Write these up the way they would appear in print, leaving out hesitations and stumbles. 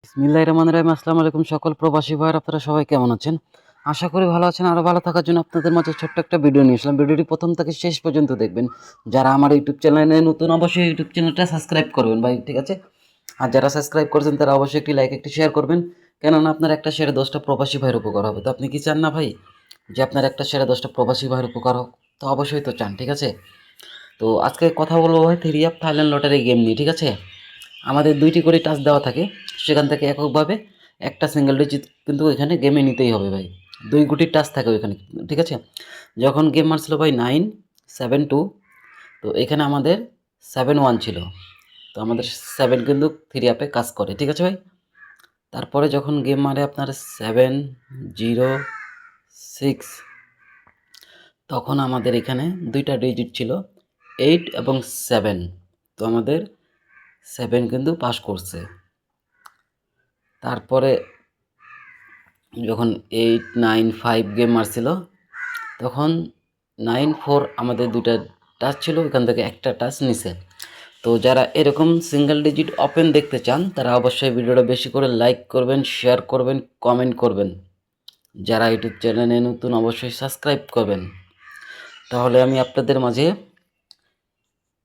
বিসমিল্লাহির রহমানির রহিম। আসসালামু আলাইকুম সকল প্রবাসী ভাইয়ের, আপনারা সবাই কেমন আছেন? আশা করি ভালো আছেন। আরও ভালো থাকার জন্য আপনাদের মাঝে ছোট্ট একটা ভিডিও নিয়ে আসলাম। ভিডিওটি প্রথম থেকে শেষ পর্যন্ত দেখবেন। যারা আমার ইউটিউব চ্যানেলে নতুন, অবশ্যই ইউটিউব চ্যানেলটা সাবস্ক্রাইব করবেন ভাই, ঠিক আছে? আর যারা সাবস্ক্রাইব করেছেন তারা অবশ্যই একটি লাইক, একটি শেয়ার করবেন, কেননা আপনার একটা শেয়ারে 10টা প্রবাসী ভাইয়ের উপকার হবে। তো আপনি কি চান না ভাই যে আপনার একটা শেয়ারে 10টা প্রবাসী ভাইয়ের উপকার হোক? তো অবশ্যই তো চান, ঠিক আছে? তো আজকে কথা বলবো ভাই three of Thailand lottery game নিয়ে, ঠিক আছে? আমাদের 2টি করে টাচ দেওয়া থাকে, সেখান থেকে এককভাবে একটা সিঙ্গেল ডিজিট কিন্তু এখানে গেমে নিতেই হবে ভাই। 2 গুটির টাচ থাকে ওইখানে, ঠিক আছে? যখন গেম মারছিল ভাই 972, তো এখানে আমাদের 71 ছিল। তো আমাদের 7 কিন্তু থ্রি অ্যাপে কাজ করে, ঠিক আছে ভাই? তারপরে যখন গেম মারে আপনার 706, তখন আমাদের এখানে 2টা ডিজিট ছিল 8 এবং 7। তো আমাদের 7 কিন্তু পাস করছে। তারপরে যখন 895 গেম মারছিল, তখন 94 আমাদের 2টা টাচ ছিল, ওখান থেকে একটা টাচ নিছে। তো যারা এরকম সিঙ্গেল ডিজিট ওপেন দেখতে চান তারা অবশ্যই ভিডিওটা বেশি করে লাইক করবেন, শেয়ার করবেন, কমেন্ট করবেন। যারা ইউটিউব চ্যানেলে নতুন অবশ্যই সাবস্ক্রাইব করবেন। তাহলে আমি আপনাদের মাঝে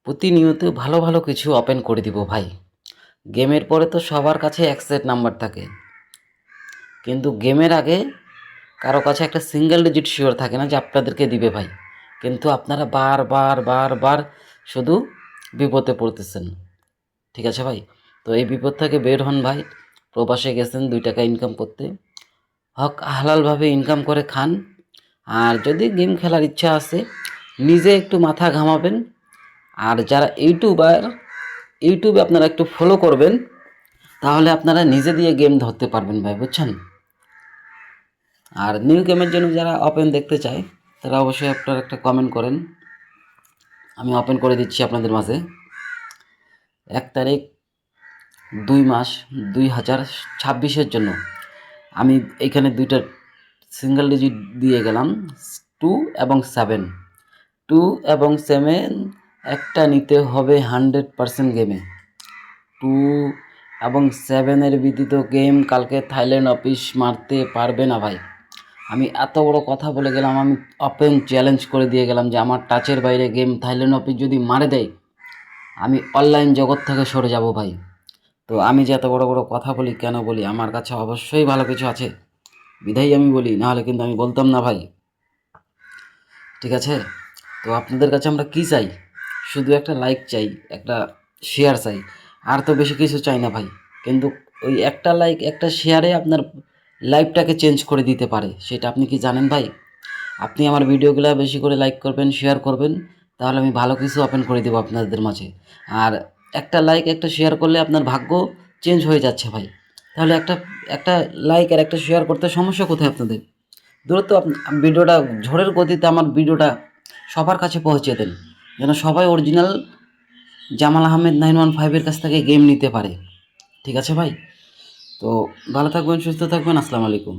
প্রতিনিয়ত ভালো ভালো কিছু ওপেন করে দিব ভাই। গেমের পরে তো সবার কাছে এক সেট নাম্বার থাকে, কিন্তু গেমের আগে কারো কাছে একটা সিঙ্গেল ডিজিট শিওর থাকে না যে আপনাদেরকে দিবে ভাই। কিন্তু আপনারা বারবার বারবার শুধু বিপদে পড়তেছেন, ঠিক আছে ভাই? তো এই বিপদ থেকে বের হন ভাই। প্রবাসে গেছেন 2 টাকা ইনকাম করতে, হক হালালভাবে ইনকাম করে খান। আর যদি গেম খেলার ইচ্ছা আছে, নিজে একটু মাথা ঘামাবেন। আর যারা ইউটিউবে আপনারা একটু ফলো করবেন, তাহলে আপনারা নিজে দিয়ে গেম ধরতে পারবেন ভাই, বুঝছেন? আর নিউ গেমের জন্য যারা ওপেন দেখতে চায় তারা অবশ্যই আপনারা একটা কমেন্ট করেন, আমি ওপেন করে দিচ্ছি আপনাদের মাঝে। 1 তারিখ 2 মাস 2026-এর জন্য আমি এইখানে 2টা সিঙ্গেল ডিজিট দিয়ে গেলাম, 2 এবং 7। 2 এবং 7 একটা নিতে হবে 100% গেমে। 2 এবং 7-এর ব্যতীত গেম কালকে থাইল্যান্ড অফিস মারতে পারবে না ভাই। আমি এত বড় কথা বলে গেলাম, আমি ওপেন চ্যালেঞ্জ করে দিয়ে গেলাম যে আমার টাচের বাইরে গেম থাইল্যান্ড অফিস যদি মারে দেয়, আমি অনলাইন জগৎ থেকে সরে যাব ভাই। তো আমি যে এত বড় বড় কথা বলি কেন বলি? আমার কাছে অবশ্যই ভালো কিছু আছে বিধাই আমি বলি, নাহলে কিন্তু আমি বলতাম না ভাই, ঠিক আছে? তো আপনাদের কাছে আমরা কি চাই? শুধু একটা লাইক চাই, একটা শেয়ার চাই, আর তো বেশি কিছু চাই না ভাই। কিন্তু ওই একটা লাইক, একটা শেয়ারে আপনার লাইফটাকে চেঞ্জ করে দিতে পারে, সেটা আপনি কি জানেন ভাই? আপনি আমার ভিডিওগুলো বেশি করে লাইক করবেন, শেয়ার করবেন, তাহলে আমি ভালো কিছু ওপেন করে দেবো আপনাদের মাঝে। আর একটা লাইক, একটা শেয়ার করলে আপনার ভাগ্য চেঞ্জ হয়ে যাচ্ছে ভাই। তাহলে একটা একটা লাইক আর একটা শেয়ার করতে সমস্যা কোথায় আপনাদের? দূরত্ব ভিডিওটা ঝড়ের গতিতে আমার ভিডিওটা সবার কাছে পৌঁছে দেন, যেন সবাই অরিজিনাল জামাল আহমেদ 915-এর কাছ থেকে গেম নিতে পারে, ঠিক আছে ভাই? তো ভালো থাকবেন, সুস্থ থাকবেন। আসসালামু আলাইকুম।